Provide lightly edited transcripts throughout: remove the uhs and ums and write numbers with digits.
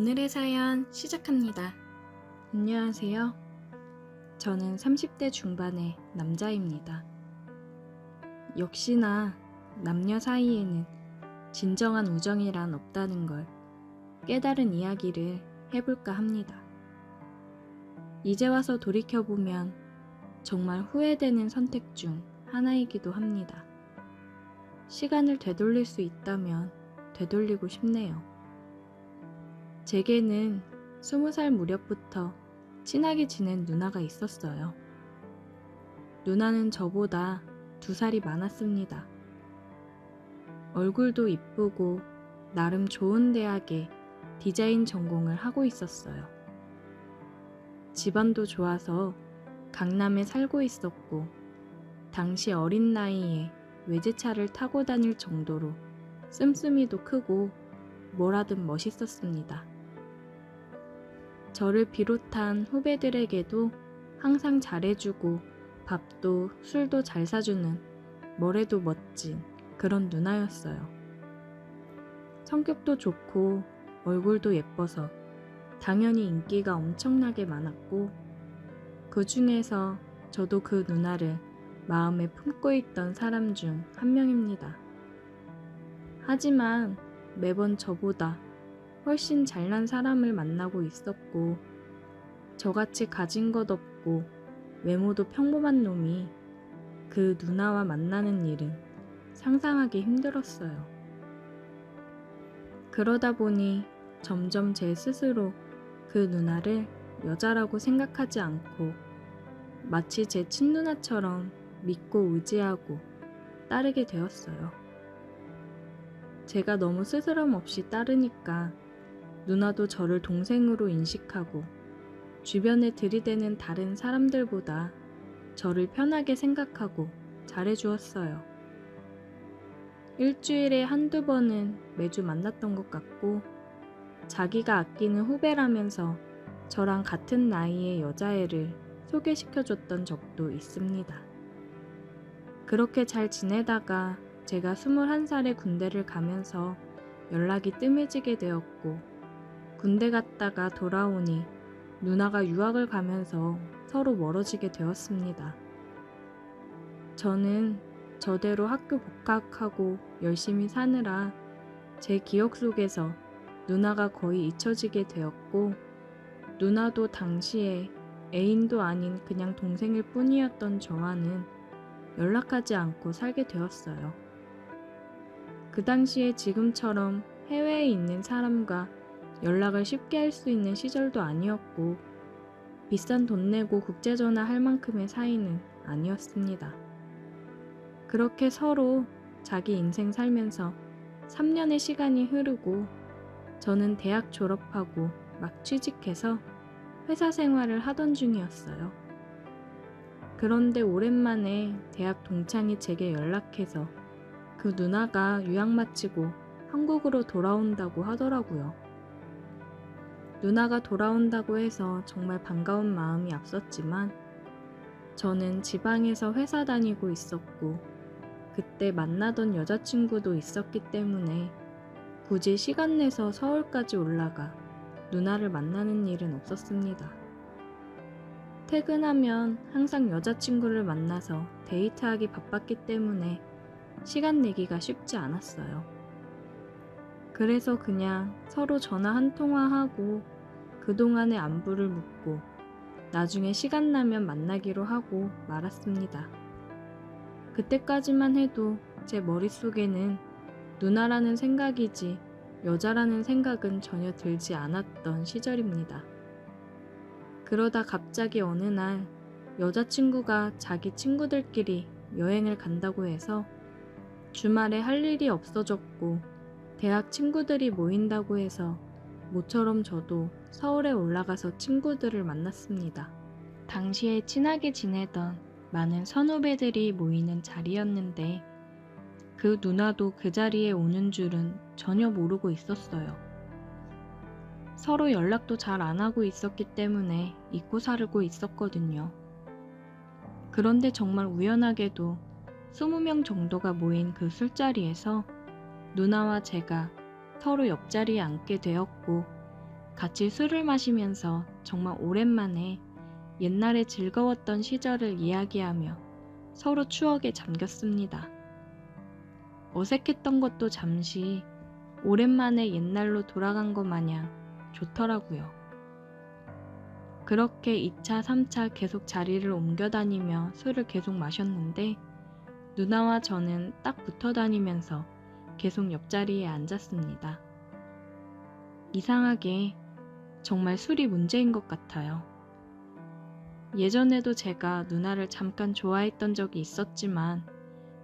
오늘의 사연 시작합니다. 안녕하세요. 저는 30대 중반의 남자입니다. 역시나 남녀 사이에는 진정한 우정이란 없다는 걸 깨달은 이야기를 해볼까 합니다. 이제 와서 돌이켜보면 정말 후회되는 선택 중 하나이기도 합니다. 시간을 되돌릴 수 있다면 되돌리고 싶네요. 제게는 20살 무렵부터 친하게 지낸 누나가 있었어요. 누나는 저보다 2살이 많았습니다. 얼굴도 이쁘고 나름 좋은 대학에 디자인 전공을 하고 있었어요. 집안도 좋아서 강남에 살고 있었고 당시 어린 나이에 외제차를 타고 다닐 정도로 씀씀이도 크고 뭐라든 멋있었습니다. 저를 비롯한 후배들에게도 항상 잘해주고 밥도 술도 잘 사주는 뭐래도 멋진 그런 누나였어요. 성격도 좋고 얼굴도 예뻐서 당연히 인기가 엄청나게 많았고 그 중에서 저도 그 누나를 마음에 품고 있던 사람 중 한 명입니다. 하지만 매번 저보다 훨씬 잘난 사람을 만나고 있었고 저같이 가진 것 없고 외모도 평범한 놈이 그 누나와 만나는 일은 상상하기 힘들었어요. 그러다 보니 점점 제 스스로 그 누나를 여자라고 생각하지 않고 마치 제 친누나처럼 믿고 의지하고 따르게 되었어요. 제가 너무 스스럼 없이 따르니까 누나도 저를 동생으로 인식하고 주변에 들이대는 다른 사람들보다 저를 편하게 생각하고 잘해주었어요. 일주일에 한두 번은 매주 만났던 것 같고 자기가 아끼는 후배라면서 저랑 같은 나이의 여자애를 소개시켜줬던 적도 있습니다. 그렇게 잘 지내다가 제가 21살에 군대를 가면서 연락이 뜸해지게 되었고 군대 갔다가 돌아오니 누나가 유학을 가면서 서로 멀어지게 되었습니다. 저는 저대로 학교 복학하고 열심히 사느라 제 기억 속에서 누나가 거의 잊혀지게 되었고 누나도 당시에 애인도 아닌 그냥 동생일 뿐이었던 저와는 연락하지 않고 살게 되었어요. 그 당시에 지금처럼 해외에 있는 사람과 연락을 쉽게 할 수 있는 시절도 아니었고 비싼 돈 내고 국제전화 할 만큼의 사이는 아니었습니다. 그렇게 서로 자기 인생 살면서 3년의 시간이 흐르고 저는 대학 졸업하고 막 취직해서 회사 생활을 하던 중이었어요. 그런데 오랜만에 대학 동창이 제게 연락해서 그 누나가 유학 마치고 한국으로 돌아온다고 하더라고요. 누나가 돌아온다고 해서 정말 반가운 마음이 앞섰지만 저는 지방에서 회사 다니고 있었고 그때 만나던 여자친구도 있었기 때문에 굳이 시간 내서 서울까지 올라가 누나를 만나는 일은 없었습니다. 퇴근하면 항상 여자친구를 만나서 데이트하기 바빴기 때문에 시간 내기가 쉽지 않았어요. 그래서 그냥 서로 전화 한 통화하고 그동안의 안부를 묻고 나중에 시간 나면 만나기로 하고 말았습니다. 그때까지만 해도 제 머릿속에는 누나라는 생각이지 여자라는 생각은 전혀 들지 않았던 시절입니다. 그러다 갑자기 어느 날 여자친구가 자기 친구들끼리 여행을 간다고 해서 주말에 할 일이 없어졌고 대학 친구들이 모인다고 해서 모처럼 저도 서울에 올라가서 친구들을 만났습니다. 당시에 친하게 지내던 많은 선후배들이 모이는 자리였는데 그 누나도 그 자리에 오는 줄은 전혀 모르고 있었어요. 서로 연락도 잘 안 하고 있었기 때문에 잊고 살고 있었거든요. 그런데 정말 우연하게도 20명 정도가 모인 그 술자리에서 누나와 제가 서로 옆자리에 앉게 되었고 같이 술을 마시면서 정말 오랜만에 옛날에 즐거웠던 시절을 이야기하며 서로 추억에 잠겼습니다. 어색했던 것도 잠시 오랜만에 옛날로 돌아간 것 마냥 좋더라고요. 그렇게 2차, 3차 계속 자리를 옮겨 다니며 술을 계속 마셨는데 누나와 저는 딱 붙어 다니면서 계속 옆자리에 앉았습니다. 이상하게 정말 술이 문제인 것 같아요. 예전에도 제가 누나를 잠깐 좋아했던 적이 있었지만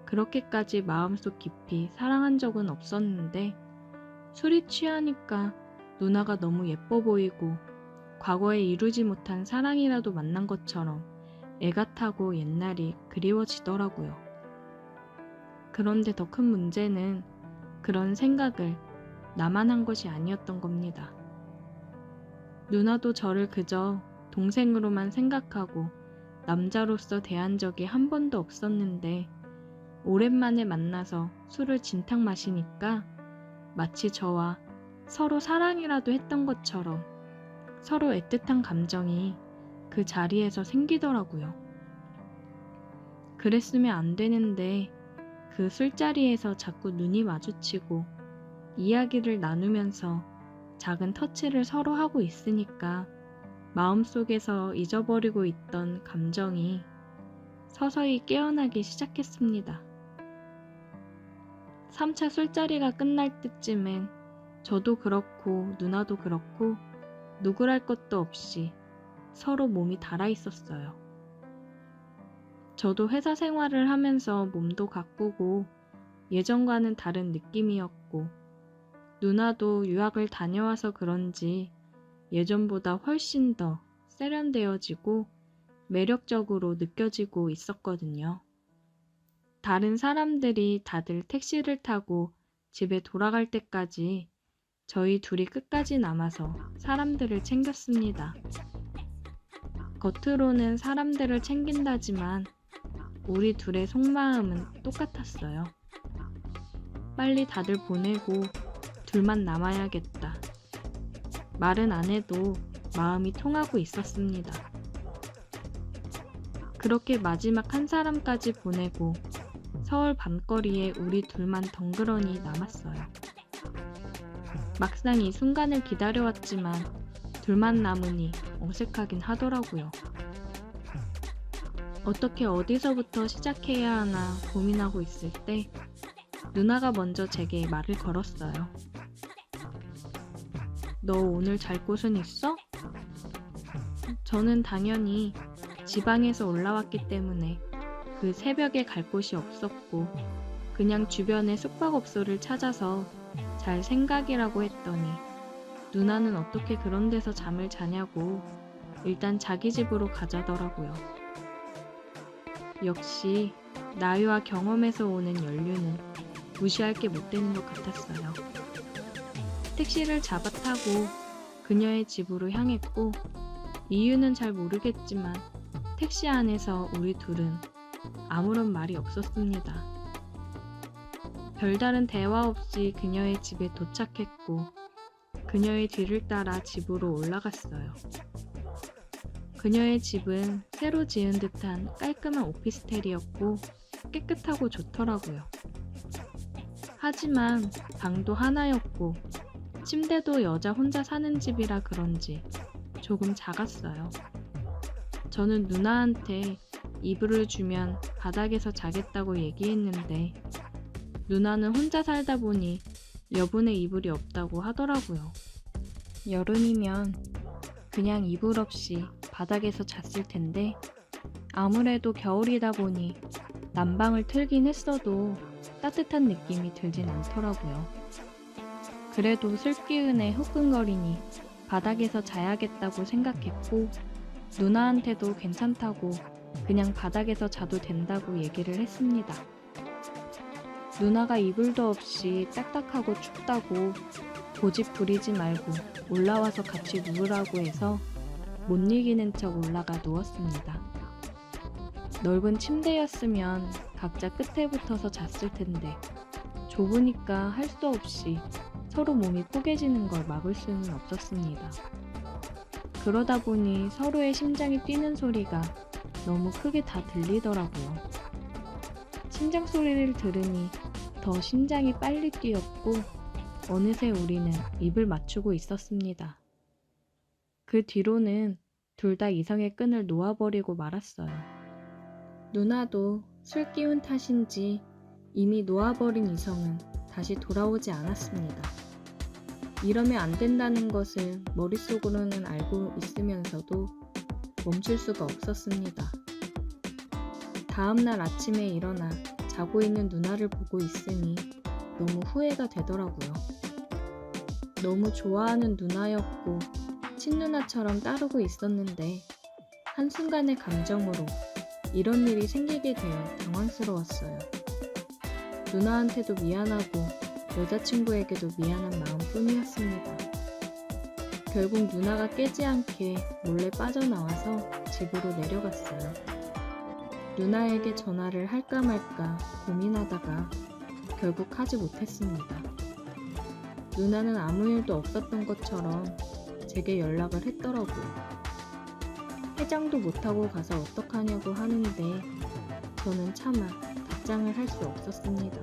그렇게까지 마음속 깊이 사랑한 적은 없었는데 술이 취하니까 누나가 너무 예뻐 보이고 과거에 이루지 못한 사랑이라도 만난 것처럼 애가 타고 옛날이 그리워지더라고요. 그런데 더 큰 문제는 그런 생각을 나만 한 것이 아니었던 겁니다. 누나도 저를 그저 동생으로만 생각하고 남자로서 대한 적이 한 번도 없었는데 오랜만에 만나서 술을 진탕 마시니까 마치 저와 서로 사랑이라도 했던 것처럼 서로 애틋한 감정이 그 자리에서 생기더라고요. 그랬으면 안 되는데 그 술자리에서 자꾸 눈이 마주치고 이야기를 나누면서 작은 터치를 서로 하고 있으니까 마음속에서 잊어버리고 있던 감정이 서서히 깨어나기 시작했습니다. 3차 술자리가 끝날 때쯤엔 저도 그렇고 누나도 그렇고 누구랄 것도 없이 서로 몸이 달아 있었어요. 저도 회사 생활을 하면서 몸도 가꾸고 예전과는 다른 느낌이었고 누나도 유학을 다녀와서 그런지 예전보다 훨씬 더 세련되어지고 매력적으로 느껴지고 있었거든요. 다른 사람들이 다들 택시를 타고 집에 돌아갈 때까지 저희 둘이 끝까지 남아서 사람들을 챙겼습니다. 겉으로는 사람들을 챙긴다지만 우리 둘의 속마음은 똑같았어요. 빨리 다들 보내고 둘만 남아야겠다. 말은 안 해도 마음이 통하고 있었습니다. 그렇게 마지막 한 사람까지 보내고 서울 밤거리에 우리 둘만 덩그러니 남았어요. 막상 이 순간을 기다려왔지만 둘만 남으니 어색하긴 하더라고요. 어떻게 어디서부터 시작해야 하나 고민하고 있을 때 누나가 먼저 제게 말을 걸었어요. 너 오늘 잘 곳은 있어? 저는 당연히 지방에서 올라왔기 때문에 그 새벽에 갈 곳이 없었고 그냥 주변에 숙박업소를 찾아서 잘 생각이라고 했더니 누나는 어떻게 그런 데서 잠을 자냐고 일단 자기 집으로 가자더라고요. 역시 나이와 경험에서 오는 연륜은 무시할 게 못 되는 것 같았어요. 택시를 잡아 타고 그녀의 집으로 향했고 이유는 잘 모르겠지만 택시 안에서 우리 둘은 아무런 말이 없었습니다. 별다른 대화 없이 그녀의 집에 도착했고 그녀의 뒤를 따라 집으로 올라갔어요. 그녀의 집은 새로 지은 듯한 깔끔한 오피스텔이었고 깨끗하고 좋더라고요. 하지만 방도 하나였고 침대도 여자 혼자 사는 집이라 그런지 조금 작았어요. 저는 누나한테 이불을 주면 바닥에서 자겠다고 얘기했는데 누나는 혼자 살다 보니 여분의 이불이 없다고 하더라고요. 여름이면 그냥 이불 없이 바닥에서 잤을 텐데 아무래도 겨울이다 보니 난방을 틀긴 했어도 따뜻한 느낌이 들진 않더라고요. 그래도 슬기은에 후끈거리니 바닥에서 자야겠다고 생각했고 누나한테도 괜찮다고 그냥 바닥에서 자도 된다고 얘기를 했습니다. 누나가 이불도 없이 딱딱하고 춥다고 고집 부리지 말고 올라와서 같이 누우라고 해서 못 이기는 척 올라가 누웠습니다. 넓은 침대였으면 각자 끝에 붙어서 잤을 텐데 좁으니까 할 수 없이 서로 몸이 포개지는 걸 막을 수는 없었습니다. 그러다 보니 서로의 심장이 뛰는 소리가 너무 크게 다 들리더라고요. 심장 소리를 들으니 더 심장이 빨리 뛰었고 어느새 우리는 입을 맞추고 있었습니다. 그 뒤로는 둘 다 이성의 끈을 놓아버리고 말았어요. 누나도 술 기운 탓인지 이미 놓아버린 이성은 다시 돌아오지 않았습니다. 이러면 안 된다는 것을 머릿속으로는 알고 있으면서도 멈출 수가 없었습니다. 다음날 아침에 일어나 자고 있는 누나를 보고 있으니 너무 후회가 되더라고요. 너무 좋아하는 누나였고 친누나처럼 따르고 있었는데 한순간의 감정으로 이런 일이 생기게 되어 당황스러웠어요. 누나한테도 미안하고 여자친구에게도 미안한 마음뿐이었습니다. 결국 누나가 깨지 않게 몰래 빠져나와서 집으로 내려갔어요. 누나에게 전화를 할까 말까 고민하다가 결국 하지 못했습니다. 누나는 아무 일도 없었던 것처럼 제게 연락을 했더라고요. 해장도 못하고 가서 어떡하냐고 하는데 저는 차마 답장을 할 수 없었습니다.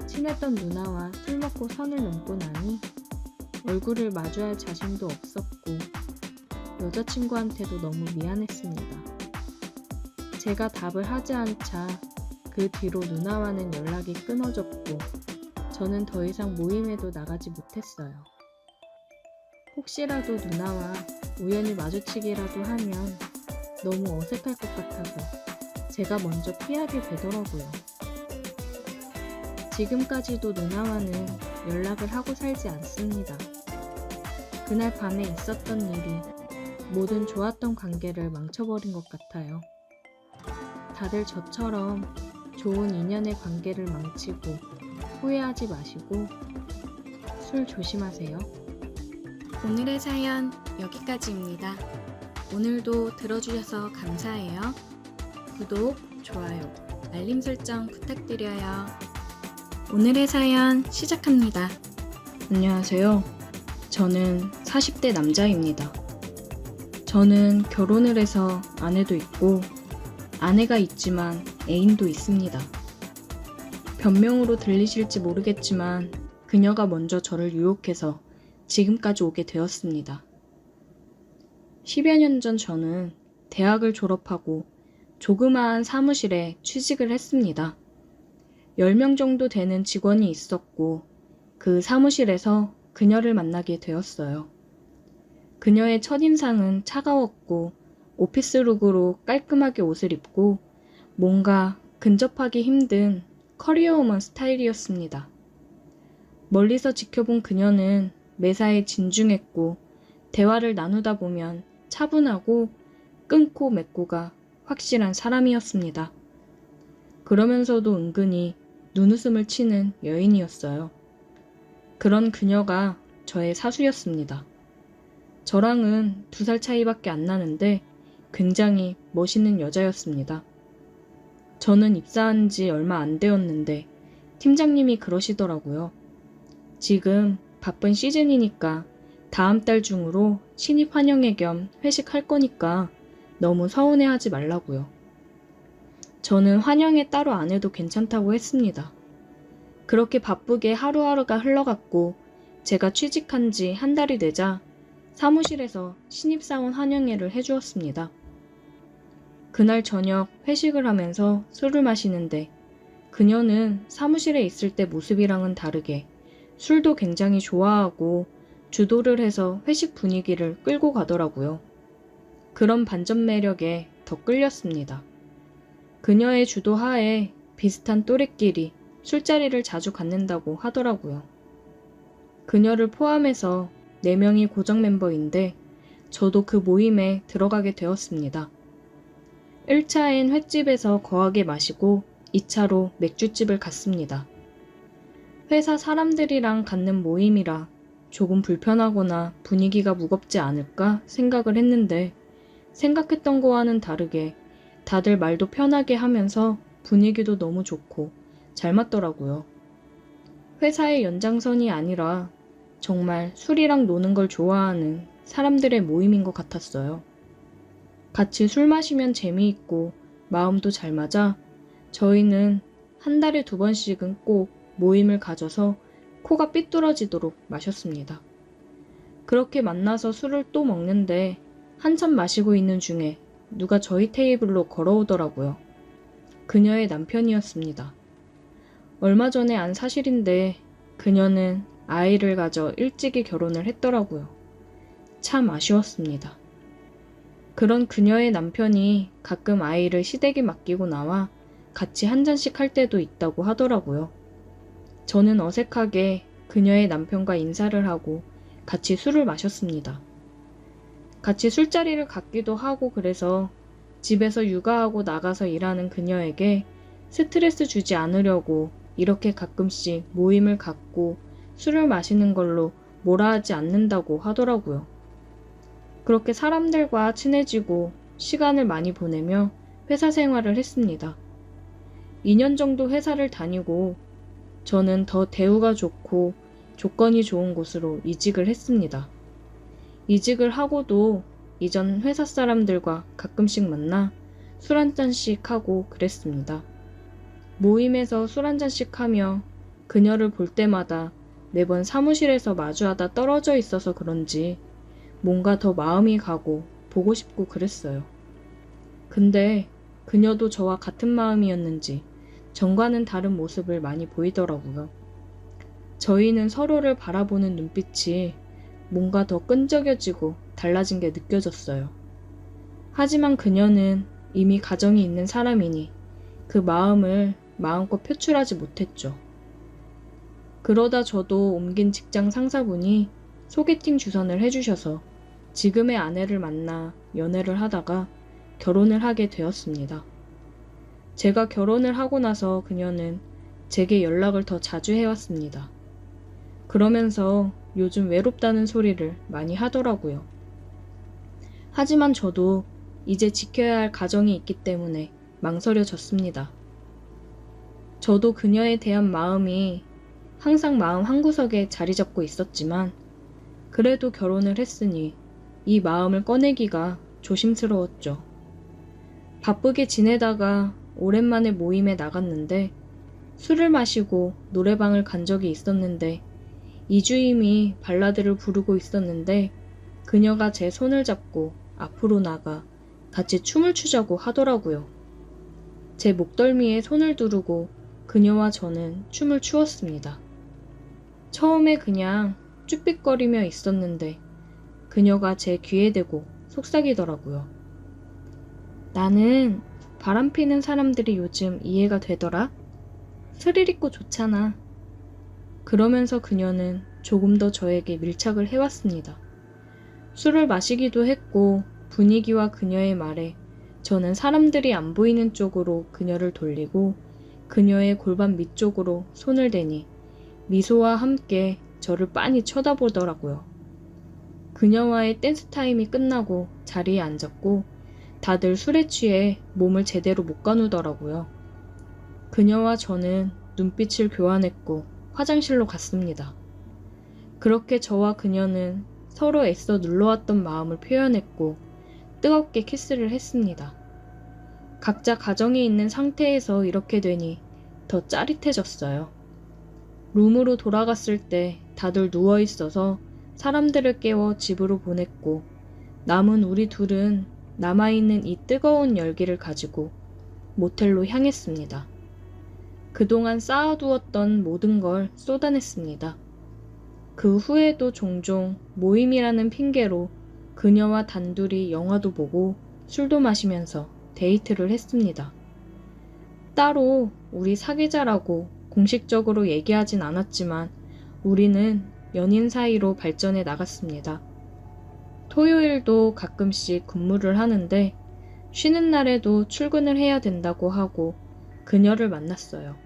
친했던 누나와 술 먹고 선을 넘고 나니 얼굴을 마주할 자신도 없었고 여자친구한테도 너무 미안했습니다. 제가 답을 하지 않자 그 뒤로 누나와는 연락이 끊어졌고 저는 더 이상 모임에도 나가지 못했어요. 혹시라도 누나와 우연히 마주치기라도 하면 너무 어색할 것 같아서 제가 먼저 피하게 되더라고요. 지금까지도 누나와는 연락을 하고 살지 않습니다. 그날 밤에 있었던 일이 모든 좋았던 관계를 망쳐버린 것 같아요. 다들 저처럼 좋은 인연의 관계를 망치고 후회하지 마시고 술 조심하세요. 오늘의 사연 여기까지입니다. 오늘도 들어주셔서 감사해요. 구독, 좋아요, 알림 설정 부탁드려요. 오늘의 사연 시작합니다. 안녕하세요. 저는 40대 남자입니다. 저는 결혼을 해서 아내도 있고 아내가 있지만 애인도 있습니다. 변명으로 들리실지 모르겠지만 그녀가 먼저 저를 유혹해서 지금까지 오게 되었습니다. 10여 년 전 저는 대학을 졸업하고 조그마한 사무실에 취직을 했습니다. 10명 정도 되는 직원이 있었고 그 사무실에서 그녀를 만나게 되었어요. 그녀의 첫인상은 차가웠고 오피스룩으로 깔끔하게 옷을 입고 뭔가 근접하기 힘든 커리어우먼 스타일이었습니다. 멀리서 지켜본 그녀는 매사에 진중했고 대화를 나누다 보면 차분하고 끊고 맺고가 확실한 사람이었습니다. 그러면서도 은근히 눈웃음을 치는 여인이었어요. 그런 그녀가 저의 사수였습니다. 저랑은 2살 차이밖에 안 나는데 굉장히 멋있는 여자였습니다. 저는 입사한 지 얼마 안 되었는데 팀장님이 그러시더라고요. 지금 바쁜 시즌이니까 다음 달 중으로 신입 환영회 겸 회식할 거니까 너무 서운해하지 말라고요. 저는 환영회 따로 안 해도 괜찮다고 했습니다. 그렇게 바쁘게 하루하루가 흘러갔고 제가 취직한 지 한 달이 되자 사무실에서 신입사원 환영회를 해주었습니다. 그날 저녁 회식을 하면서 술을 마시는데 그녀는 사무실에 있을 때 모습이랑은 다르게 술도 굉장히 좋아하고 주도를 해서 회식 분위기를 끌고 가더라고요. 그런 반전 매력에 더 끌렸습니다. 그녀의 주도 하에 비슷한 또래끼리 술자리를 자주 갖는다고 하더라고요. 그녀를 포함해서 4명이 고정 멤버인데 저도 그 모임에 들어가게 되었습니다. 1차엔 횟집에서 거하게 마시고 2차로 맥주집을 갔습니다. 회사 사람들이랑 갖는 모임이라 조금 불편하거나 분위기가 무겁지 않을까 생각을 했는데 생각했던 거와는 다르게 다들 말도 편하게 하면서 분위기도 너무 좋고 잘 맞더라고요. 회사의 연장선이 아니라 정말 술이랑 노는 걸 좋아하는 사람들의 모임인 것 같았어요. 같이 술 마시면 재미있고 마음도 잘 맞아 저희는 한 달에 2번씩은 꼭 모임을 가져서 코가 삐뚤어지도록 마셨습니다. 그렇게 만나서 술을 또 먹는데 한참 마시고 있는 중에 누가 저희 테이블로 걸어오더라고요. 그녀의 남편이었습니다. 얼마 전에 안 사실인데 그녀는 아이를 가져 일찍이 결혼을 했더라고요. 참 아쉬웠습니다. 그런 그녀의 남편이 가끔 아이를 시댁에 맡기고 나와 같이 한 잔씩 할 때도 있다고 하더라고요. 저는 어색하게 그녀의 남편과 인사를 하고 같이 술을 마셨습니다. 같이 술자리를 갖기도 하고 그래서 집에서 육아하고 나가서 일하는 그녀에게 스트레스 주지 않으려고 이렇게 가끔씩 모임을 갖고 술을 마시는 걸로 뭐라 하지 않는다고 하더라고요. 그렇게 사람들과 친해지고 시간을 많이 보내며 회사 생활을 했습니다. 2년 정도 회사를 다니고 저는 더 대우가 좋고 조건이 좋은 곳으로 이직을 했습니다. 이직을 하고도 이전 회사 사람들과 가끔씩 만나 술 한 잔씩 하고 그랬습니다. 모임에서 술 한 잔씩 하며 그녀를 볼 때마다 매번 사무실에서 마주하다 떨어져 있어서 그런지 뭔가 더 마음이 가고 보고 싶고 그랬어요. 근데 그녀도 저와 같은 마음이었는지 전과는 다른 모습을 많이 보이더라고요. 저희는 서로를 바라보는 눈빛이 뭔가 더 끈적여지고 달라진 게 느껴졌어요. 하지만 그녀는 이미 가정이 있는 사람이니 그 마음을 마음껏 표출하지 못했죠. 그러다 저도 옮긴 직장 상사분이 소개팅 주선을 해주셔서 지금의 아내를 만나 연애를 하다가 결혼을 하게 되었습니다. 제가 결혼을 하고 나서 그녀는 제게 연락을 더 자주 해왔습니다. 그러면서 요즘 외롭다는 소리를 많이 하더라고요. 하지만 저도 이제 지켜야 할 가정이 있기 때문에 망설여졌습니다. 저도 그녀에 대한 마음이 항상 마음 한구석에 자리 잡고 있었지만 그래도 결혼을 했으니 이 마음을 꺼내기가 조심스러웠죠. 바쁘게 지내다가 오랜만에 모임에 나갔는데 술을 마시고 노래방을 간 적이 있었는데 이주임이 발라드를 부르고 있었는데 그녀가 제 손을 잡고 앞으로 나가 같이 춤을 추자고 하더라고요. 제 목덜미에 손을 두르고 그녀와 저는 춤을 추었습니다. 처음에 그냥 쭈삣거리며 있었는데 그녀가 제 귀에 대고 속삭이더라고요. 나는 바람 피는 사람들이 요즘 이해가 되더라. 스릴 있고 좋잖아. 그러면서 그녀는 조금 더 저에게 밀착을 해왔습니다. 술을 마시기도 했고 분위기와 그녀의 말에 저는 사람들이 안 보이는 쪽으로 그녀를 돌리고 그녀의 골반 밑쪽으로 손을 대니 미소와 함께 저를 빤히 쳐다보더라고요. 그녀와의 댄스 타임이 끝나고 자리에 앉았고 다들 술에 취해 몸을 제대로 못 가누더라고요. 그녀와 저는 눈빛을 교환했고 화장실로 갔습니다. 그렇게 저와 그녀는 서로 애써 눌러왔던 마음을 표현했고 뜨겁게 키스를 했습니다. 각자 가정에 있는 상태에서 이렇게 되니 더 짜릿해졌어요. 룸으로 돌아갔을 때 다들 누워있어서 사람들을 깨워 집으로 보냈고 남은 우리 둘은 남아있는 이 뜨거운 열기를 가지고 모텔로 향했습니다. 그동안 쌓아두었던 모든 걸 쏟아냈습니다. 그 후에도 종종 모임이라는 핑계로 그녀와 단둘이 영화도 보고 술도 마시면서 데이트를 했습니다. 따로 우리 사귀자라고 공식적으로 얘기하진 않았지만 우리는 연인 사이로 발전해 나갔습니다. 토요일도 가끔씩 근무를 하는데 쉬는 날에도 출근을 해야 된다고 하고 그녀를 만났어요.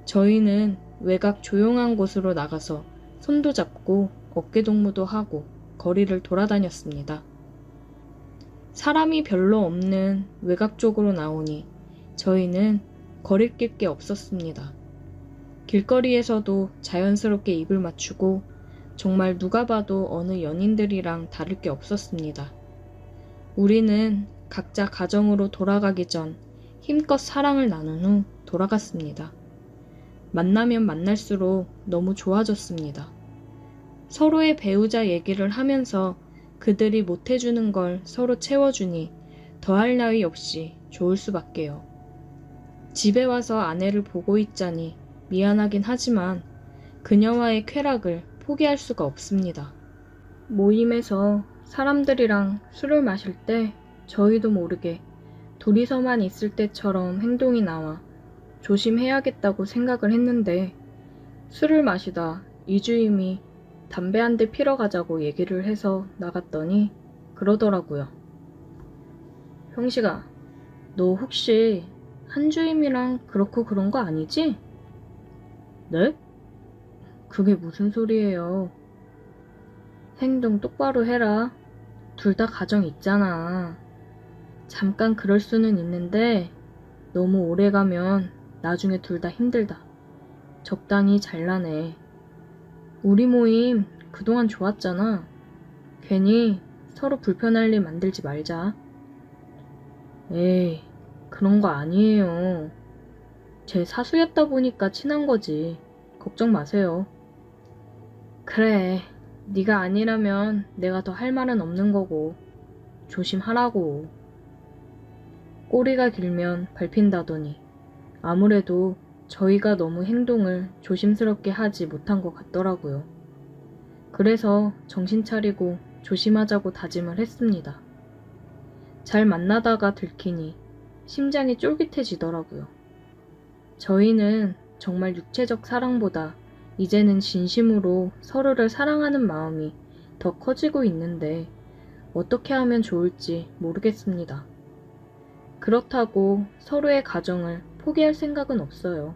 저희는 외곽 조용한 곳으로 나가서 손도 잡고 어깨동무도 하고 거리를 돌아다녔습니다. 사람이 별로 없는 외곽 쪽으로 나오니 저희는 거리낄 게 없었습니다. 길거리에서도 자연스럽게 입을 맞추고 정말 누가 봐도 어느 연인들이랑 다를 게 없었습니다. 우리는 각자 가정으로 돌아가기 전 힘껏 사랑을 나눈 후 돌아갔습니다. 만나면 만날수록 너무 좋아졌습니다. 서로의 배우자 얘기를 하면서 그들이 못해주는 걸 서로 채워주니 더할 나위 없이 좋을 수밖에요. 집에 와서 아내를 보고 있자니 미안하긴 하지만 그녀와의 쾌락을 포기할 수가 없습니다. 모임에서 사람들이랑 술을 마실 때 저희도 모르게 둘이서만 있을 때처럼 행동이 나와 조심해야겠다고 생각을 했는데 술을 마시다 이주임이 담배 한 대 피러 가자고 얘기를 해서 나갔더니 그러더라고요. 형식아, 너 혹시 한주임이랑 그렇고 그런 거 아니지? 네? 그게 무슨 소리예요? 행동 똑바로 해라. 둘 다 가정 있잖아. 잠깐 그럴 수는 있는데 너무 오래 가면 나중에 둘 다 힘들다. 적당히 잘라내. 우리 모임 그동안 좋았잖아. 괜히 서로 불편할 일 만들지 말자. 에이, 그런 거 아니에요. 제 사수였다 보니까 친한 거지. 걱정 마세요. 그래, 네가 아니라면 내가 더 할 말은 없는 거고. 조심하라고. 꼬리가 길면 밟힌다더니 아무래도 저희가 너무 행동을 조심스럽게 하지 못한 것 같더라고요. 그래서 정신 차리고 조심하자고 다짐을 했습니다. 잘 만나다가 들키니 심장이 쫄깃해지더라고요. 저희는 정말 육체적 사랑보다 이제는 진심으로 서로를 사랑하는 마음이 더 커지고 있는데 어떻게 하면 좋을지 모르겠습니다. 그렇다고 서로의 가정을 포기할 생각은 없어요.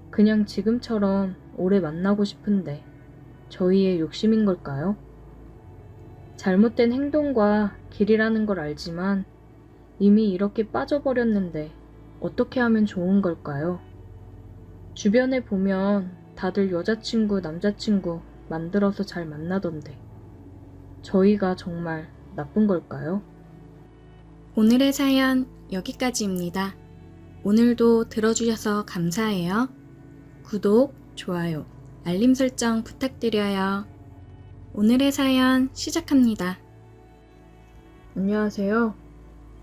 그냥 지금처럼 오래 만나고 싶은데 저희의 욕심인 걸까요? 잘못된 행동과 길이라는 걸 알지만 이미 이렇게 빠져버렸는데 어떻게 하면 좋은 걸까요? 주변에 보면 다들 여자친구, 남자친구 만들어서 잘 만나던데 저희가 정말 나쁜 걸까요? 오늘의 사연 여기까지입니다. 오늘도 들어주셔서 감사해요. 구독, 좋아요, 알림 설정 부탁드려요. 오늘의 사연 시작합니다. 안녕하세요.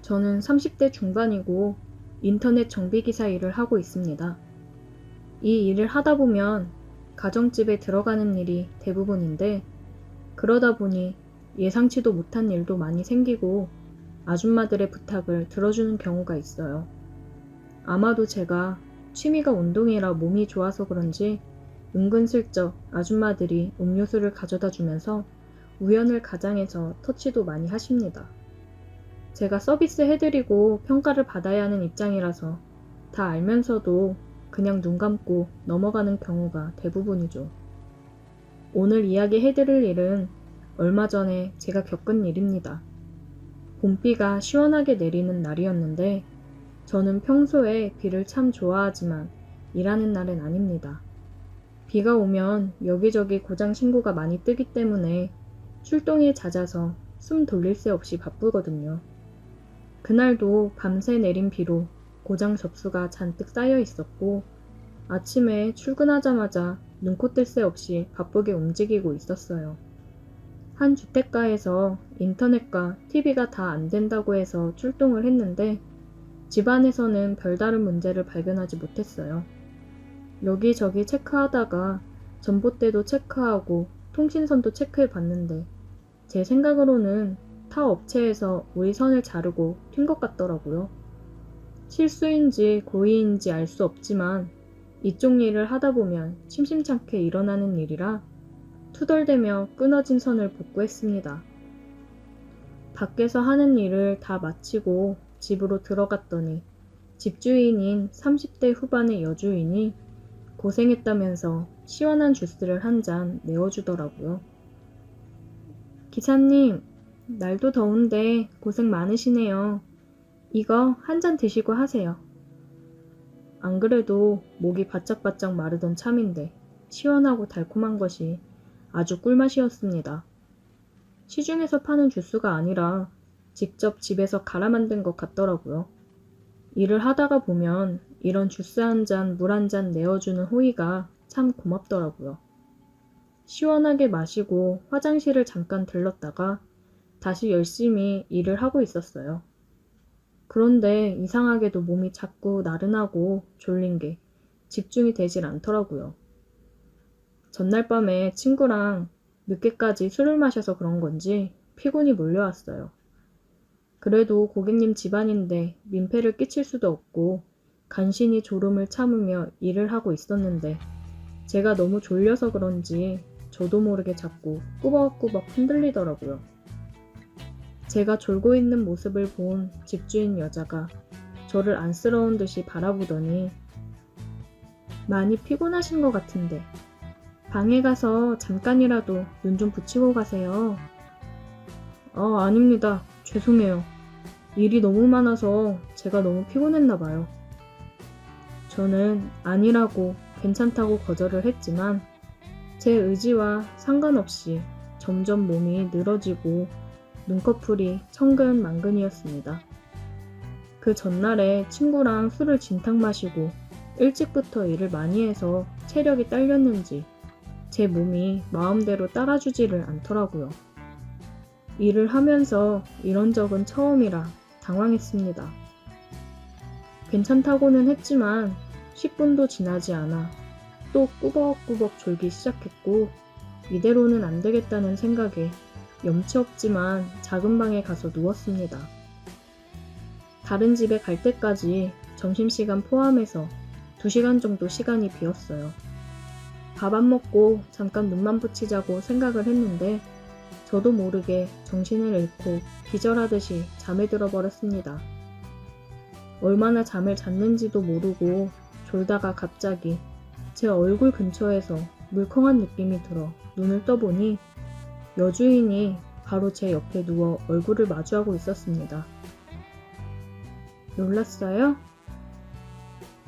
저는 30대 중반이고 인터넷 정비기사 일을 하고 있습니다. 이 일을 하다 보면 가정집에 들어가는 일이 대부분인데 그러다 보니 예상치도 못한 일도 많이 생기고 아줌마들의 부탁을 들어주는 경우가 있어요. 아마도 제가 취미가 운동이라 몸이 좋아서 그런지 은근슬쩍 아줌마들이 음료수를 가져다 주면서 우연을 가장해서 터치도 많이 하십니다. 제가 서비스 해드리고 평가를 받아야 하는 입장이라서 다 알면서도 그냥 눈 감고 넘어가는 경우가 대부분이죠. 오늘 이야기해드릴 일은 얼마 전에 제가 겪은 일입니다. 봄비가 시원하게 내리는 날이었는데 저는 평소에 비를 참 좋아하지만 일하는 날은 아닙니다. 비가 오면 여기저기 고장 신고가 많이 뜨기 때문에 출동이 잦아서 숨 돌릴 새 없이 바쁘거든요. 그날도 밤새 내린 비로 고장 접수가 잔뜩 쌓여 있었고 아침에 출근하자마자 눈코 뜰 새 없이 바쁘게 움직이고 있었어요. 한 주택가에서 인터넷과 TV가 다 안 된다고 해서 출동을 했는데 집안에서는 별다른 문제를 발견하지 못했어요. 여기저기 체크하다가 전봇대도 체크하고 통신선도 체크해 봤는데 제 생각으로는 타 업체에서 우리 선을 자르고 튄 것 같더라고요. 실수인지 고의인지 알 수 없지만 이쪽 일을 하다 보면 심심찮게 일어나는 일이라 투덜대며 끊어진 선을 복구했습니다. 밖에서 하는 일을 다 마치고 집으로 들어갔더니 집주인인 30대 후반의 여주인이 고생했다면서 시원한 주스를 한 잔 내어주더라고요. 기사님, 날도 더운데 고생 많으시네요. 이거 한 잔 드시고 하세요. 안 그래도 목이 바짝바짝 마르던 참인데 시원하고 달콤한 것이 아주 꿀맛이었습니다. 시중에서 파는 주스가 아니라 직접 집에서 갈아 만든 것 같더라고요. 일을 하다가 보면 이런 주스 한 잔, 물 한 잔 내어주는 호의가 참 고맙더라고요. 시원하게 마시고 화장실을 잠깐 들렀다가 다시 열심히 일을 하고 있었어요. 그런데 이상하게도 몸이 자꾸 나른하고 졸린 게 집중이 되질 않더라고요. 전날 밤에 친구랑 늦게까지 술을 마셔서 그런 건지 피곤이 몰려왔어요. 그래도 고객님 집안인데 민폐를 끼칠 수도 없고 간신히 졸음을 참으며 일을 하고 있었는데 제가 너무 졸려서 그런지 저도 모르게 자꾸 꾸벅꾸벅 흔들리더라고요. 제가 졸고 있는 모습을 본 집주인 여자가 저를 안쓰러운 듯이 바라보더니 많이 피곤하신 것 같은데 방에 가서 잠깐이라도 눈 좀 붙이고 가세요. 아닙니다. 죄송해요. 일이 너무 많아서 제가 너무 피곤했나 봐요. 저는 아니라고 괜찮다고 거절을 했지만 제 의지와 상관없이 점점 몸이 늘어지고 눈꺼풀이 천근만근이었습니다. 그 전날에 친구랑 술을 진탕 마시고 일찍부터 일을 많이 해서 체력이 딸렸는지 제 몸이 마음대로 따라주지를 않더라고요. 일을 하면서 이런 적은 처음이라 당황했습니다. 괜찮다고는 했지만 10분도 지나지 않아 또 꾸벅꾸벅 졸기 시작했고 이대로는 안 되겠다는 생각에 염치 없지만 작은 방에 가서 누웠습니다. 다른 집에 갈 때까지 점심시간 포함해서 2시간 정도 시간이 비었어요. 밥 안 먹고 잠깐 눈만 붙이자고 생각을 했는데 저도 모르게 정신을 잃고 기절하듯이 잠에 들어버렸습니다. 얼마나 잠을 잤는지도 모르고 졸다가 갑자기 제 얼굴 근처에서 물컹한 느낌이 들어 눈을 떠보니 여주인이 바로 제 옆에 누워 얼굴을 마주하고 있었습니다. 놀랐어요?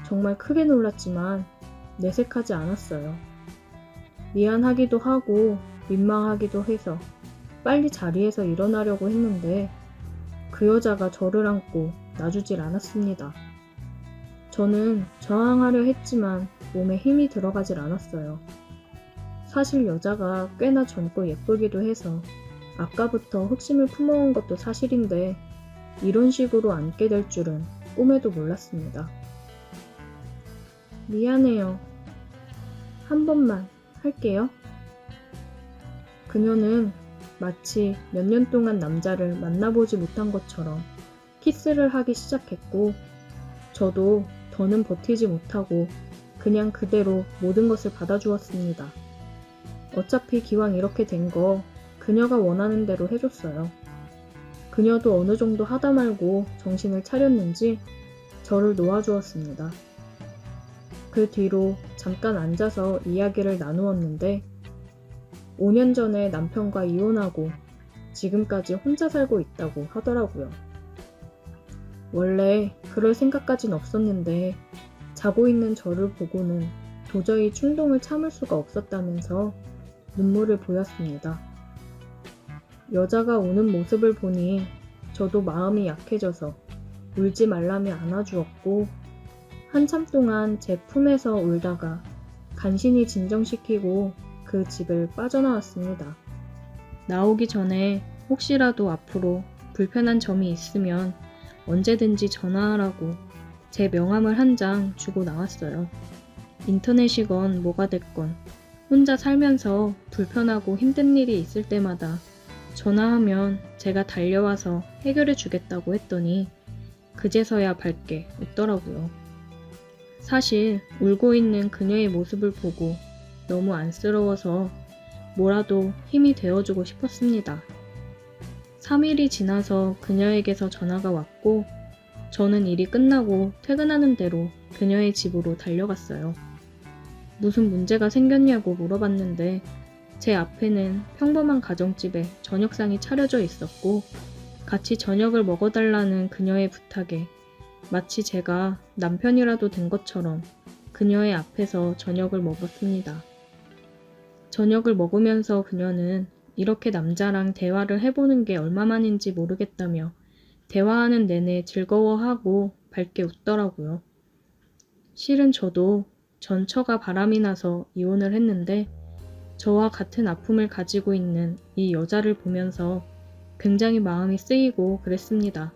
정말 크게 놀랐지만 내색하지 않았어요. 미안하기도 하고 민망하기도 해서 빨리 자리에서 일어나려고 했는데 그 여자가 저를 안고 놔주질 않았습니다. 저는 저항하려 했지만 몸에 힘이 들어가질 않았어요. 사실 여자가 꽤나 젊고 예쁘기도 해서 아까부터 흑심을 품어온 것도 사실인데 이런 식으로 안게 될 줄은 꿈에도 몰랐습니다. 미안해요. 한 번만 할게요. 그녀는 마치 몇 년 동안 남자를 만나보지 못한 것처럼 키스를 하기 시작했고 저도 더는 버티지 못하고 그냥 그대로 모든 것을 받아주었습니다. 어차피 기왕 이렇게 된 거 그녀가 원하는 대로 해줬어요. 그녀도 어느 정도 하다 말고 정신을 차렸는지 저를 놓아주었습니다. 그 뒤로 잠깐 앉아서 이야기를 나누었는데 5년 전에 남편과 이혼하고 지금까지 혼자 살고 있다고 하더라고요. 원래 그럴 생각까진 없었는데 자고 있는 저를 보고는 도저히 충동을 참을 수가 없었다면서 눈물을 보였습니다. 여자가 우는 모습을 보니 저도 마음이 약해져서 울지 말라며 안아주었고 한참 동안 제 품에서 울다가 간신히 진정시키고 그 집을 빠져나왔습니다. 나오기 전에 혹시라도 앞으로 불편한 점이 있으면 언제든지 전화하라고 제 명함을 한 장 주고 나왔어요. 인터넷이건 뭐가 됐건 혼자 살면서 불편하고 힘든 일이 있을 때마다 전화하면 제가 달려와서 해결해 주겠다고 했더니 그제서야 밝게 웃더라고요. 사실 울고 있는 그녀의 모습을 보고 너무 안쓰러워서 뭐라도 힘이 되어주고 싶었습니다. 3일이 지나서 그녀에게서 전화가 왔고 저는 일이 끝나고 퇴근하는 대로 그녀의 집으로 달려갔어요. 무슨 문제가 생겼냐고 물어봤는데 제 앞에는 평범한 가정집에 저녁상이 차려져 있었고 같이 저녁을 먹어달라는 그녀의 부탁에 마치 제가 남편이라도 된 것처럼 그녀의 앞에서 저녁을 먹었습니다. 저녁을 먹으면서 그녀는 이렇게 남자랑 대화를 해보는 게 얼마만인지 모르겠다며 대화하는 내내 즐거워하고 밝게 웃더라고요. 실은 저도 전 처가 바람이 나서 이혼을 했는데 저와 같은 아픔을 가지고 있는 이 여자를 보면서 굉장히 마음이 쓰이고 그랬습니다.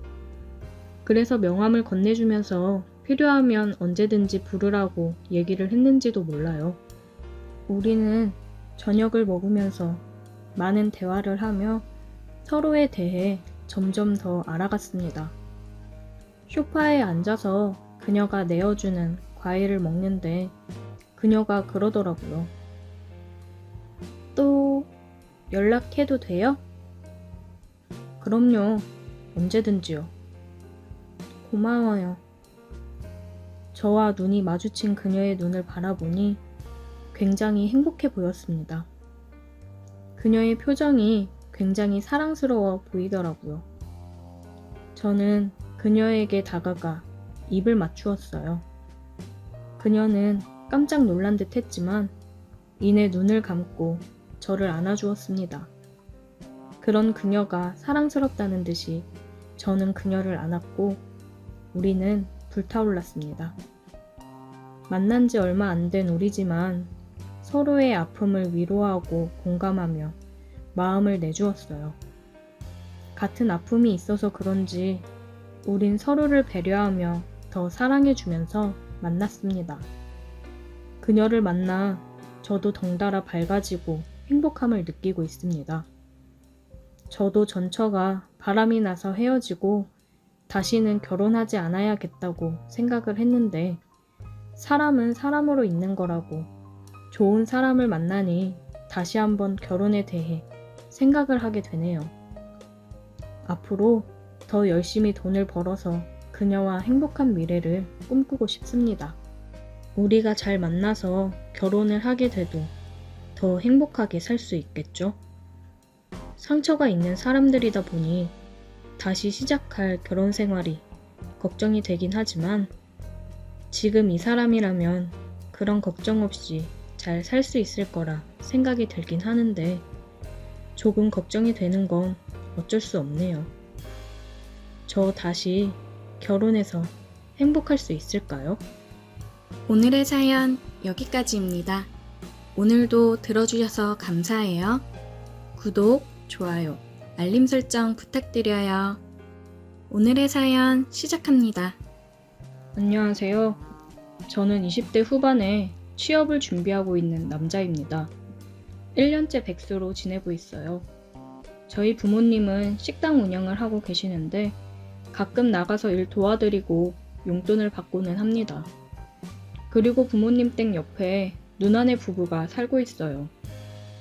그래서 명함을 건네주면서 필요하면 언제든지 부르라고 얘기를 했는지도 몰라요. 우리는 저녁을 먹으면서 많은 대화를 하며 서로에 대해 점점 더 알아갔습니다. 소파에 앉아서 그녀가 내어주는 과일을 먹는데 그녀가 그러더라고요. 또 연락해도 돼요? 그럼요. 언제든지요. 고마워요. 저와 눈이 마주친 그녀의 눈을 바라보니 굉장히 행복해 보였습니다. 그녀의 표정이 굉장히 사랑스러워 보이더라고요. 저는 그녀에게 다가가 입을 맞추었어요. 그녀는 깜짝 놀란 듯 했지만 이내 눈을 감고 저를 안아주었습니다. 그런 그녀가 사랑스럽다는 듯이 저는 그녀를 안았고 우리는 불타올랐습니다. 만난 지 얼마 안 된 우리지만 서로의 아픔을 위로하고 공감하며 마음을 내주었어요. 같은 아픔이 있어서 그런지 우린 서로를 배려하며 더 사랑해주면서 만났습니다. 그녀를 만나 저도 덩달아 밝아지고 행복함을 느끼고 있습니다. 저도 전처가 바람이 나서 헤어지고 다시는 결혼하지 않아야겠다고 생각을 했는데 사람은 사람으로 있는 거라고 좋은 사람을 만나니 다시 한번 결혼에 대해 생각을 하게 되네요. 앞으로 더 열심히 돈을 벌어서 그녀와 행복한 미래를 꿈꾸고 싶습니다. 우리가 잘 만나서 결혼을 하게 돼도 더 행복하게 살 수 있겠죠? 상처가 있는 사람들이다 보니 다시 시작할 결혼 생활이 걱정이 되긴 하지만 지금 이 사람이라면 그런 걱정 없이 잘 살 수 있을 거라 생각이 들긴 하는데 조금 걱정이 되는 건 어쩔 수 없네요. 저 다시 결혼해서 행복할 수 있을까요? 오늘의 사연 여기까지입니다. 오늘도 들어주셔서 감사해요. 구독, 좋아요, 알림 설정 부탁드려요. 오늘의 사연 시작합니다. 안녕하세요. 저는 20대 후반에 취업을 준비하고 있는 남자입니다. 1년째 백수로 지내고 있어요. 저희 부모님은 식당 운영을 하고 계시는데 가끔 나가서 일 도와드리고 용돈을 받고는 합니다. 그리고 부모님 댁 옆에 누나네 부부가 살고 있어요.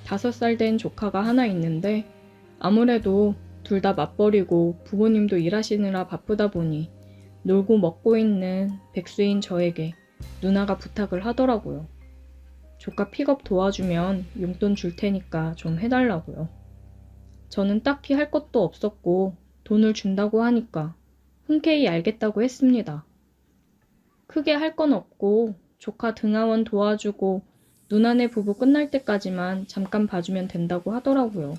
5살 된 조카가 하나 있는데 아무래도 둘 다 맞벌이고 부모님도 일하시느라 바쁘다 보니 놀고 먹고 있는 백수인 저에게 누나가 부탁을 하더라고요. 조카 픽업 도와주면 용돈 줄 테니까 좀 해달라고요. 저는 딱히 할 것도 없었고 돈을 준다고 하니까 흔쾌히 알겠다고 했습니다. 크게 할 건 없고 조카 등하원 도와주고 누나네 부부 끝날 때까지만 잠깐 봐주면 된다고 하더라고요.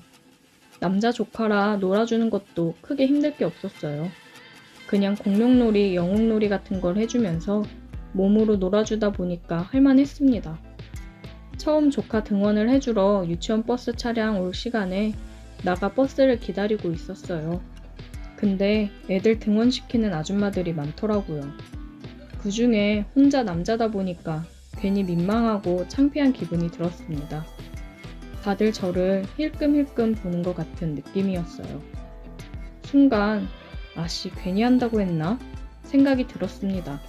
남자 조카라 놀아주는 것도 크게 힘들 게 없었어요. 그냥 공룡놀이, 영웅놀이 같은 걸 해주면서 몸으로 놀아주다 보니까 할만했습니다. 처음 조카 등원을 해주러 유치원 버스 차량 올 시간에 나가 버스를 기다리고 있었어요. 근데 애들 등원시키는 아줌마들이 많더라고요. 그 중에 혼자 남자다 보니까 괜히 민망하고 창피한 기분이 들었습니다. 다들 저를 힐끔힐끔 보는 것 같은 느낌이었어요. 순간 아씨 괜히 한다고 했나? 생각이 들었습니다.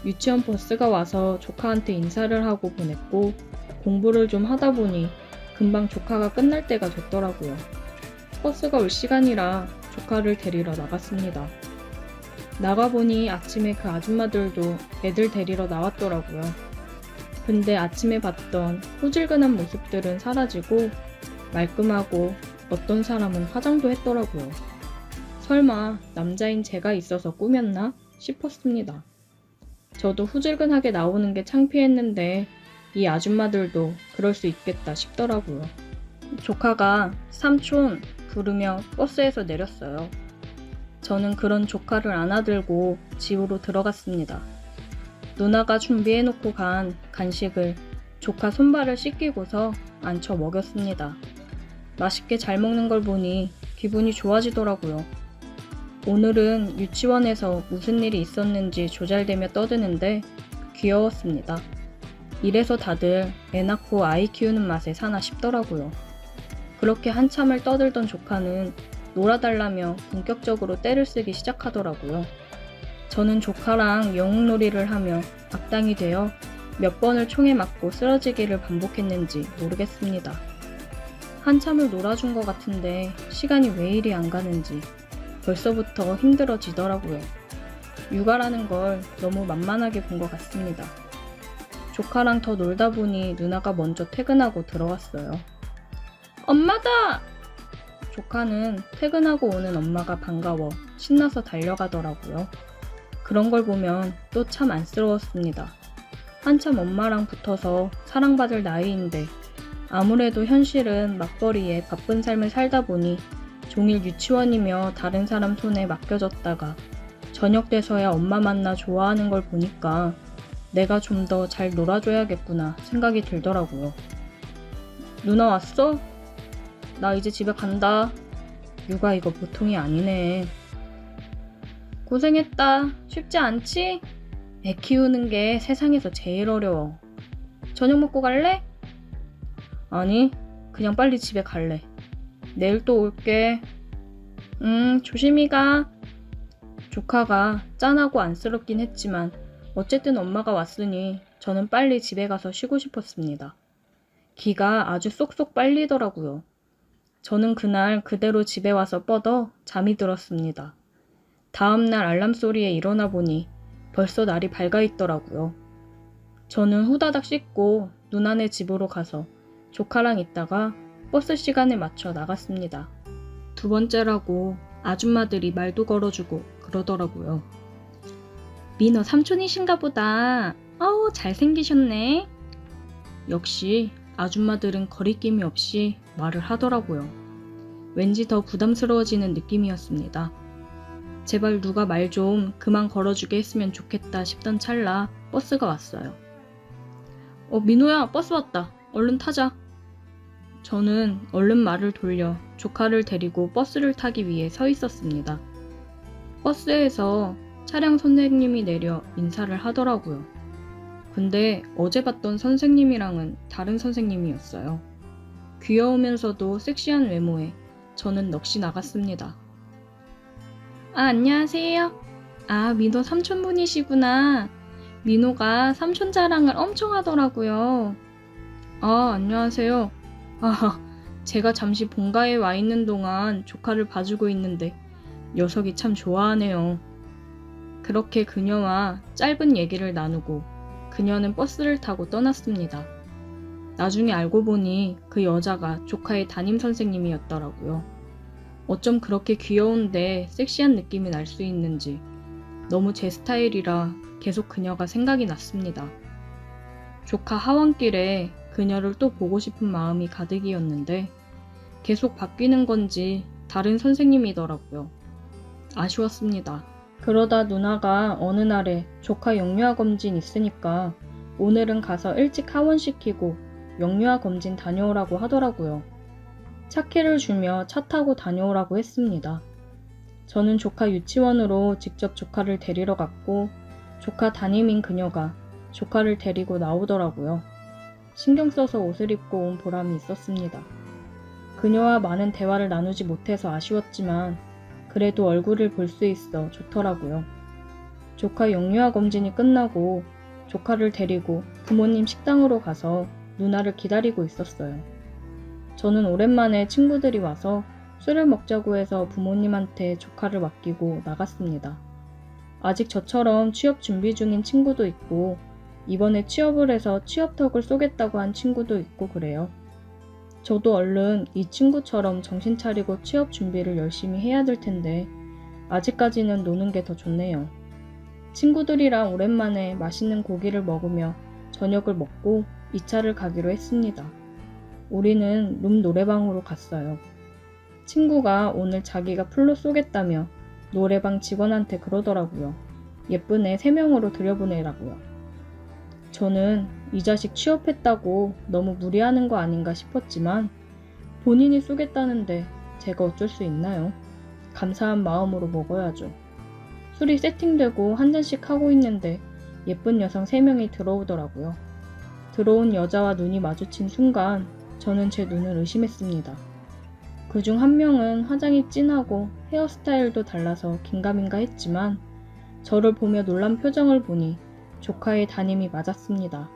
유치원 버스가 와서 조카한테 인사를 하고 보냈고 공부를 좀 하다 보니 금방 조카가 끝날 때가 됐더라고요. 버스가 올 시간이라 조카를 데리러 나갔습니다. 나가보니 아침에 그 아줌마들도 애들 데리러 나왔더라고요. 근데 아침에 봤던 호질근한 모습들은 사라지고 말끔하고 어떤 사람은 화장도 했더라고요. 설마 남자인 제가 있어서 꾸몄나 싶었습니다. 저도 후질근하게 나오는 게 창피했는데 이 아줌마들도 그럴 수 있겠다 싶더라고요. 조카가 삼촌 부르며 버스에서 내렸어요. 저는 그런 조카를 안아들고 집으로 들어갔습니다. 누나가 준비해놓고 간 간식을 조카 손발을 씻기고서 앉혀 먹였습니다. 맛있게 잘 먹는 걸 보니 기분이 좋아지더라고요. 오늘은 유치원에서 무슨 일이 있었는지 조잘대며 떠드는데 귀여웠습니다. 이래서 다들 애 낳고 아이 키우는 맛에 사나 싶더라고요. 그렇게 한참을 떠들던 조카는 놀아달라며 본격적으로 떼를 쓰기 시작하더라고요. 저는 조카랑 영웅놀이를 하며 악당이 되어 몇 번을 총에 맞고 쓰러지기를 반복했는지 모르겠습니다. 한참을 놀아준 것 같은데 시간이 왜 이리 안 가는지 벌써부터 힘들어지더라고요. 육아라는 걸 너무 만만하게 본 것 같습니다. 조카랑 더 놀다 보니 누나가 먼저 퇴근하고 들어왔어요. 엄마다! 조카는 퇴근하고 오는 엄마가 반가워 신나서 달려가더라고요. 그런 걸 보면 또 참 안쓰러웠습니다. 한참 엄마랑 붙어서 사랑받을 나이인데 아무래도 현실은 맞벌이에 바쁜 삶을 살다 보니 종일 유치원이며 다른 사람 손에 맡겨졌다가 저녁 돼서야 엄마 만나 좋아하는 걸 보니까 내가 좀 더 잘 놀아줘야겠구나 생각이 들더라고요. 누나 왔어? 나 이제 집에 간다. 육아 이거 보통이 아니네. 고생했다. 쉽지 않지? 애 키우는 게 세상에서 제일 어려워. 저녁 먹고 갈래? 아니, 그냥 빨리 집에 갈래. 내일 또 올게. 조심히 가. 조카가 짠하고 안쓰럽긴 했지만 어쨌든 엄마가 왔으니 저는 빨리 집에 가서 쉬고 싶었습니다. 기가 아주 쏙쏙 빨리더라고요. 저는 그날 그대로 집에 와서 뻗어 잠이 들었습니다. 다음날 알람 소리에 일어나 보니 벌써 날이 밝아 있더라고요. 저는 후다닥 씻고 누나네 집으로 가서 조카랑 있다가 버스 시간에 맞춰 나갔습니다. 두 번째라고 아줌마들이 말도 걸어주고 그러더라고요. 민호 삼촌이신가 보다. 어우, 잘생기셨네. 역시 아줌마들은 거리낌이 없이 말을 하더라고요. 왠지 더 부담스러워지는 느낌이었습니다. 제발 누가 말 좀 그만 걸어주게 했으면 좋겠다 싶던 찰나 버스가 왔어요. 민호야, 버스 왔다. 얼른 타자. 저는 얼른 말을 돌려 조카를 데리고 버스를 타기 위해 서 있었습니다. 버스에서 차량 선생님이 내려 인사를 하더라고요. 근데 어제 봤던 선생님이랑은 다른 선생님이었어요. 귀여우면서도 섹시한 외모에 저는 넋이 나갔습니다. 안녕하세요. 민호 삼촌분이시구나. 민호가 삼촌 자랑을 엄청 하더라고요. 안녕하세요. 제가 잠시 본가에 와 있는 동안 조카를 봐주고 있는데 녀석이 참 좋아하네요. 그렇게 그녀와 짧은 얘기를 나누고 그녀는 버스를 타고 떠났습니다. 나중에 알고 보니 그 여자가 조카의 담임 선생님이었더라고요. 어쩜 그렇게 귀여운데 섹시한 느낌이 날 수 있는지 너무 제 스타일이라 계속 그녀가 생각이 났습니다. 조카 하원길에 그녀를 또 보고 싶은 마음이 가득이었는데 계속 바뀌는 건지 다른 선생님이더라고요. 아쉬웠습니다. 그러다 누나가 어느 날에 조카 영유아 검진 있으니까 오늘은 가서 일찍 하원시키고 영유아 검진 다녀오라고 하더라고요. 차키를 주며 차 타고 다녀오라고 했습니다. 저는 조카 유치원으로 직접 조카를 데리러 갔고 조카 담임인 그녀가 조카를 데리고 나오더라고요. 신경 써서 옷을 입고 온 보람이 있었습니다. 그녀와 많은 대화를 나누지 못해서 아쉬웠지만 그래도 얼굴을 볼 수 있어 좋더라고요. 조카 영유아 검진이 끝나고 조카를 데리고 부모님 식당으로 가서 누나를 기다리고 있었어요. 저는 오랜만에 친구들이 와서 술을 먹자고 해서 부모님한테 조카를 맡기고 나갔습니다. 아직 저처럼 취업 준비 중인 친구도 있고 이번에 취업을 해서 취업턱을 쏘겠다고 한 친구도 있고 그래요. 저도 얼른 이 친구처럼 정신 차리고 취업 준비를 열심히 해야 될 텐데 아직까지는 노는 게 더 좋네요. 친구들이랑 오랜만에 맛있는 고기를 먹으며 저녁을 먹고 2차를 가기로 했습니다. 우리는 룸 노래방으로 갔어요. 친구가 오늘 자기가 풀로 쏘겠다며 노래방 직원한테 그러더라고요. 예쁜 애 3명으로 들여보내라고요. 저는 이 자식 취업했다고 너무 무리하는 거 아닌가 싶었지만 본인이 쏘겠다는데 제가 어쩔 수 있나요? 감사한 마음으로 먹어야죠. 술이 세팅되고 한 잔씩 하고 있는데 예쁜 여성 3명이 들어오더라고요. 들어온 여자와 눈이 마주친 순간 저는 제 눈을 의심했습니다. 그중 한 명은 화장이 진하고 헤어스타일도 달라서 긴가민가 했지만 저를 보며 놀란 표정을 보니 조카의 담임이 맞았습니다.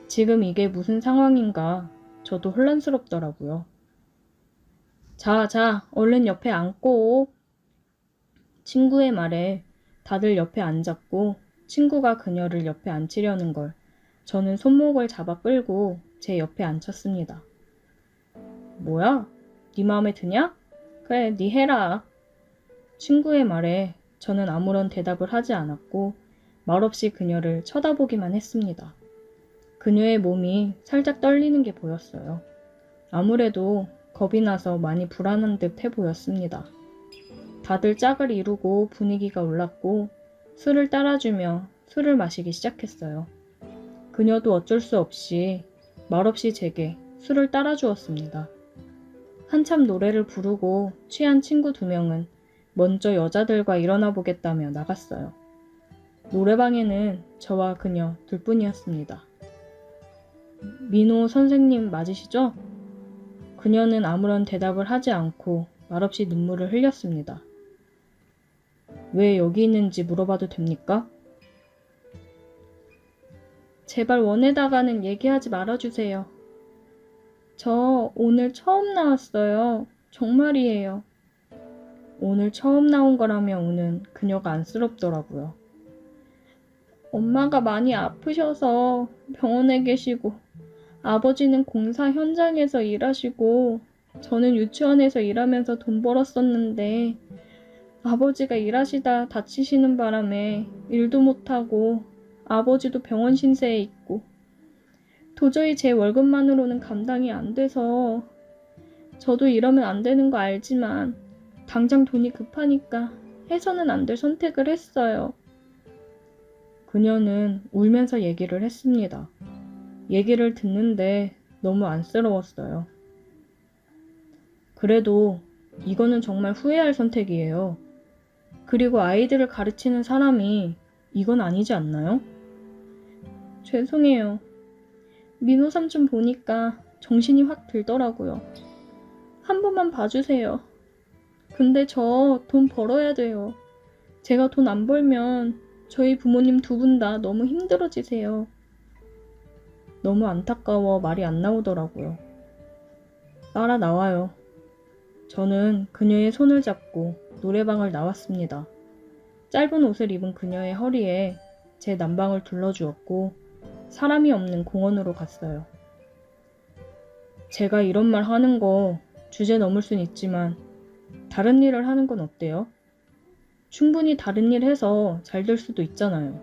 지금 이게 무슨 상황인가 저도 혼란스럽더라고요. 자, 얼른 옆에 앉고. 친구의 말에 다들 옆에 앉았고 친구가 그녀를 옆에 앉히려는 걸 저는 손목을 잡아 끌고 제 옆에 앉혔습니다. 뭐야? 네 마음에 드냐? 그래, 네 해라. 친구의 말에 저는 아무런 대답을 하지 않았고 말없이 그녀를 쳐다보기만 했습니다. 그녀의 몸이 살짝 떨리는 게 보였어요. 아무래도 겁이 나서 많이 불안한 듯 해 보였습니다. 다들 짝을 이루고 분위기가 올랐고 술을 따라주며 술을 마시기 시작했어요. 그녀도 어쩔 수 없이 말없이 제게 술을 따라주었습니다. 한참 노래를 부르고 취한 친구 2명은 먼저 여자들과 일어나 보겠다며 나갔어요. 노래방에는 저와 그녀 둘뿐이었습니다. 민호 선생님 맞으시죠? 그녀는 아무런 대답을 하지 않고 말없이 눈물을 흘렸습니다. 왜 여기 있는지 물어봐도 됩니까? 제발 원에다가는 얘기하지 말아주세요. 저 오늘 처음 나왔어요. 정말이에요. 오늘 처음 나온 거라며 우는 그녀가 안쓰럽더라고요. 엄마가 많이 아프셔서 병원에 계시고 아버지는 공사 현장에서 일하시고 저는 유치원에서 일하면서 돈 벌었었는데 아버지가 일하시다 다치시는 바람에 일도 못하고 아버지도 병원 신세에 있고 도저히 제 월급만으로는 감당이 안 돼서 저도 이러면 안 되는 거 알지만 당장 돈이 급하니까 해서는 안 될 선택을 했어요. 그녀는 울면서 얘기를 했습니다. 얘기를 듣는데 너무 안쓰러웠어요. 그래도 이거는 정말 후회할 선택이에요. 그리고 아이들을 가르치는 사람이 이건 아니지 않나요? 죄송해요. 민호 삼촌 보니까 정신이 확 들더라고요. 한 번만 봐주세요. 근데 저 돈 벌어야 돼요. 제가 돈 안 벌면 저희 부모님 2분 다 너무 힘들어지세요. 너무 안타까워 말이 안 나오더라고요. 따라 나와요. 저는 그녀의 손을 잡고 노래방을 나왔습니다. 짧은 옷을 입은 그녀의 허리에 제 남방을 둘러주었고 사람이 없는 공원으로 갔어요. 제가 이런 말 하는 거 주제 넘을 순 있지만 다른 일을 하는 건 어때요? 충분히 다른 일 해서 잘 될 수도 있잖아요.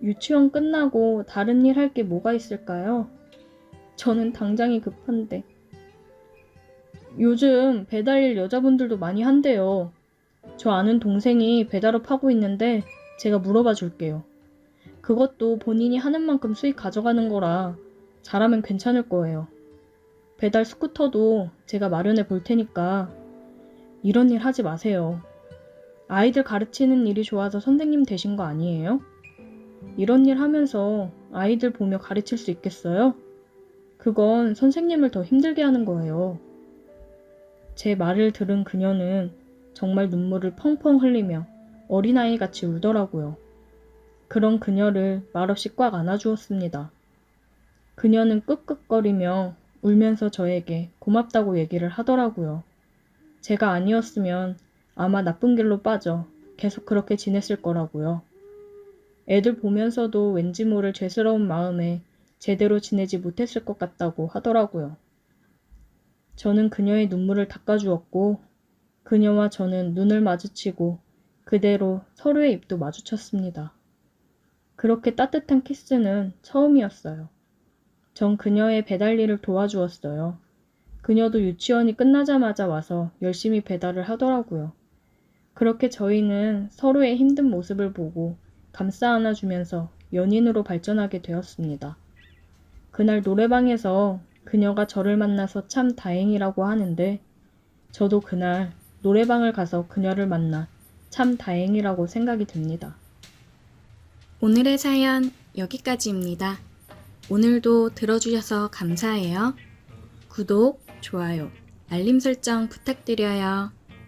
유치원 끝나고 다른 일 할 게 뭐가 있을까요? 저는 당장이 급한데. 요즘 배달일 여자분들도 많이 한대요. 저 아는 동생이 배달업 하고 있는데 제가 물어봐 줄게요. 그것도 본인이 하는 만큼 수익 가져가는 거라 잘하면 괜찮을 거예요. 배달 스쿠터도 제가 마련해 볼 테니까 이런 일 하지 마세요. 아이들 가르치는 일이 좋아서 선생님 되신 거 아니에요? 이런 일 하면서 아이들 보며 가르칠 수 있겠어요? 그건 선생님을 더 힘들게 하는 거예요. 제 말을 들은 그녀는 정말 눈물을 펑펑 흘리며 어린아이같이 울더라고요. 그런 그녀를 말없이 꽉 안아주었습니다. 그녀는 끄끄거리며 울면서 저에게 고맙다고 얘기를 하더라고요. 제가 아니었으면 아마 나쁜 길로 빠져 계속 그렇게 지냈을 거라고요. 애들 보면서도 왠지 모를 죄스러운 마음에 제대로 지내지 못했을 것 같다고 하더라고요. 저는 그녀의 눈물을 닦아주었고 그녀와 저는 눈을 마주치고 그대로 서로의 입도 마주쳤습니다. 그렇게 따뜻한 키스는 처음이었어요. 전 그녀의 배달 일을 도와주었어요. 그녀도 유치원이 끝나자마자 와서 열심히 배달을 하더라고요. 그렇게 저희는 서로의 힘든 모습을 보고 감싸 안아주면서 연인으로 발전하게 되었습니다. 그날 노래방에서 그녀가 저를 만나서 참 다행이라고 하는데 저도 그날 노래방을 가서 그녀를 만나 참 다행이라고 생각이 듭니다. 오늘의 사연 여기까지입니다. 오늘도 들어주셔서 감사해요. 구독, 좋아요, 알림 설정 부탁드려요.